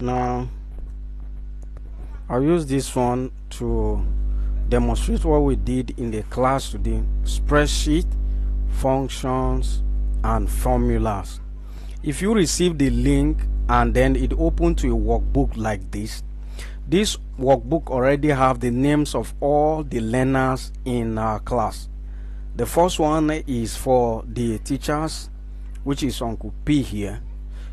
Now I'll use this one to demonstrate what we did in the class today: spreadsheet, functions, and formulas. If you receive the link and then it opened to a workbook like this workbook already have the names of all the learners in our class. The first one is for the teachers, which is Uncle P here.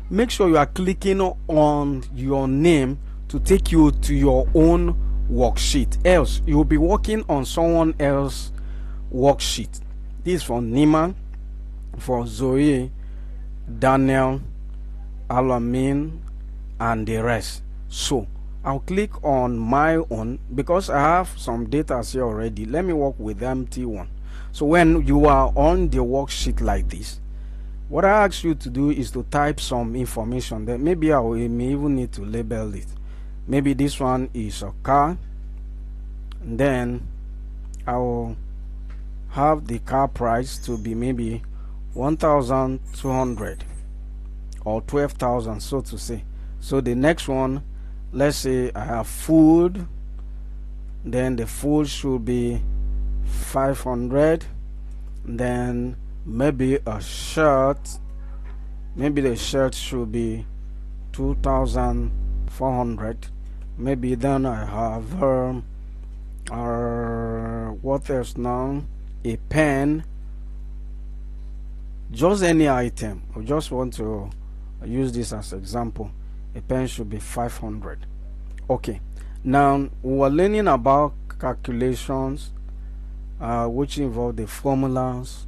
Make sure you are clicking on your name to take you to your own worksheet, else you'll be working on someone else's worksheet. This is for Nima, for Zoe, Daniel, Alamin, and the rest. So I'll click on my own because I have some data here already. Let me work with empty one. So when you are on the worksheet like this, what I ask you to do is to type some information. That maybe I may even need to label it. Maybe this one is a car. Then I will have the car price to be maybe 1,200 or 12,000, so to say. So the next one, let's say I have food. Then the food should be 500. Then maybe a shirt, maybe the shirt should be 2,400. Maybe then I have what else now? A pen, just any item. I just want to use this as example. A pen should be 500. Okay, now we're learning about calculations, which involve the formulas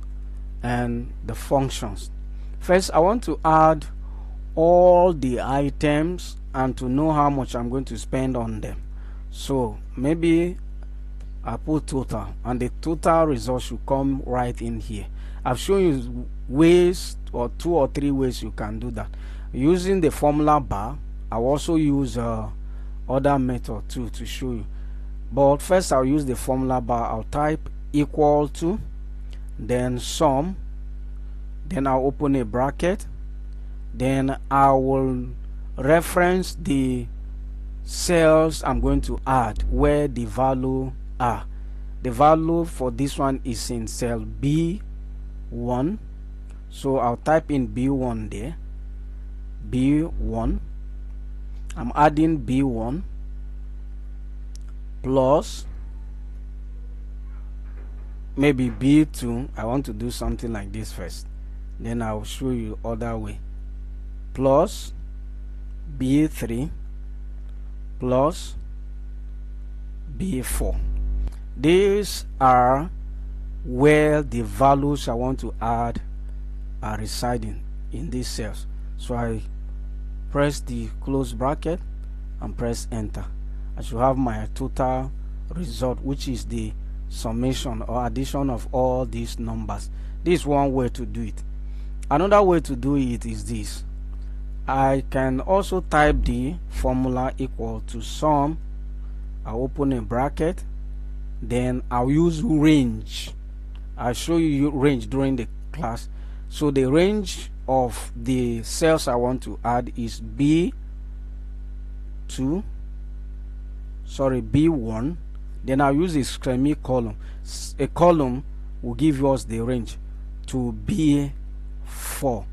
and the functions. First, I want to add all the items and to know how much I'm going to spend on them. So maybe I put total, and the total result should come right in here. I've shown you ways, or 2 or 3 ways you can do that. Using the formula bar, I'll also use other method too to show you. But first I'll use the formula bar. I'll type equal to, then sum, then I'll open a bracket, then I will reference the cells I'm going to add where the value are. The value for this one is in cell B1, so I'll type in B1 there. B1, I'm adding B1 plus maybe B2. I want to do something like this first, then I'll show you other way. Plus B3 plus B4. These are where the values I want to add are residing in these cells. So I press the close bracket and press enter. I should have my total result, which is the summation or addition of all these numbers. This is one way to do it. Another way to do it is this. I can also type the formula equal to sum. I'll open a bracket, then I'll use range. I'll show you range during the class. So the range of the cells I want to add is B1, then I'll use a semicolon. A column will give us the range to B4,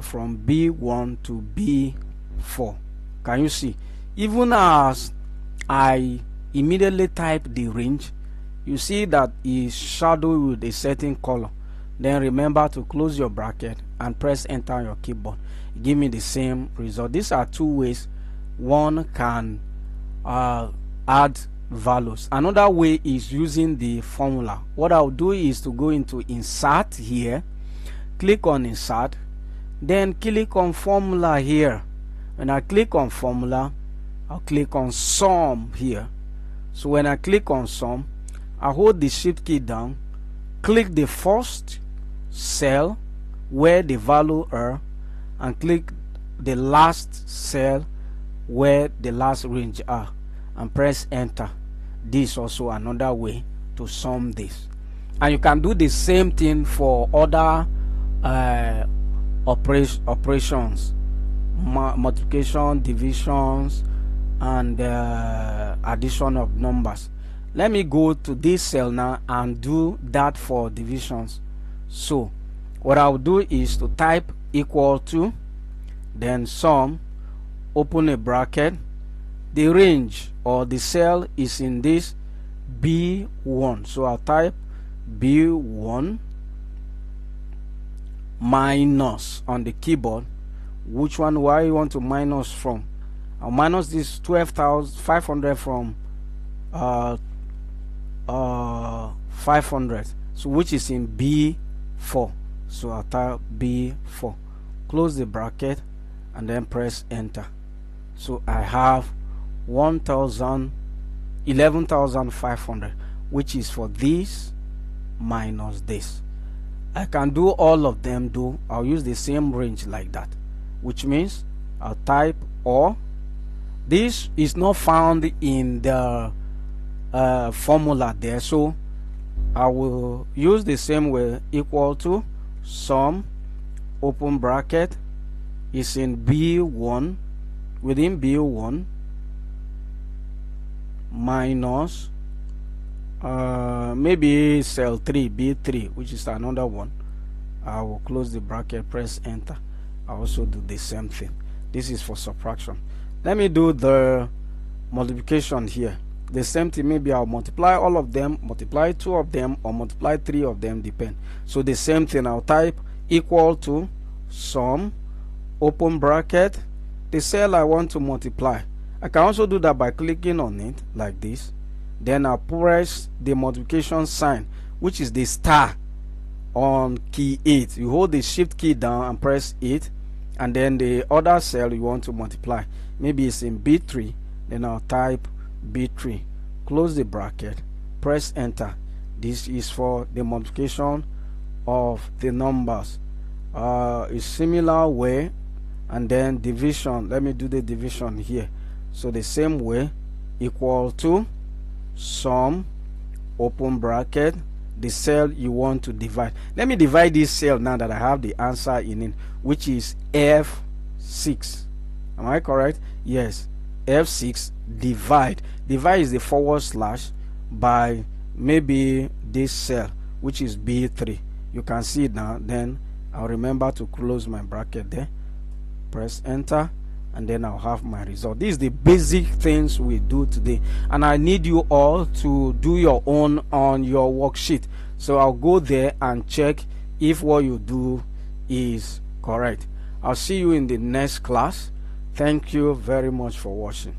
from B1 to B4. Can you see? Even as I immediately type the range, you see that is shadowed with a certain color. Then remember to close your bracket and press enter on your keyboard. Give me the same result. These are 2 ways one can add values. Another way is using the formula. What I'll do is to go into insert here, click on insert, then click on formula here. When I click on formula, I'll click on sum here. So when I click on sum, I hold the shift key down, click the first cell where the value are, and click the last cell where the last range are, and press enter. This is also another way to sum this. And you can do the same thing for other operations. multiplication, divisions, and addition of numbers. Let me go to this cell now and do that for divisions. So what I'll do is to type equal to, then sum, open a bracket. The range or the cell is in this B1, so I'll type B1 minus on the keyboard. Which one do I want to minus from? I'll minus this 12,500 from 500, so which is in B4, so I'll type B4, close the bracket and then press enter. So I have 11,500, which is for this minus this. I can do all of them, though I'll use the same range like that, which means I'll type or. This is not found in the formula there, so I will use the same way. Equal to sum, open bracket, is in B1, within B1 minus maybe cell 3, B3, which is another one. I will close the bracket, press enter. I also do the same thing. This is for subtraction. Let me do the multiplication here. The same thing, maybe I'll multiply all of them, multiply 2 of them, or multiply 3 of them, depend. So the same thing, I'll type equal to sum, open bracket, the cell I want to multiply. I can also do that by clicking on it like this. Then I'll press the multiplication sign, which is the star on key 8. You hold the shift key down and press 8, and then the other cell you want to multiply, maybe it's in B3, then I'll type B3, close the bracket, press enter. This is for the multiplication of the numbers. A similar way, and then division. Let me do the division here. So the same way, equal to sum, open bracket, the cell you want to divide. Let me divide this cell now that I have the answer in it, which is F6. Am I correct? Yes. F6, divide. Divide is the forward slash by maybe this cell, which is B3. You can see it now. Then I'll remember to close my bracket there, press enter, and then I'll have my result. These are the basic things we do today, and I need you all to do your own on your worksheet. So I'll go there and check if what you do is correct. I'll see you in the next class. Thank you very much for watching.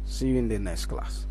See you in the next class.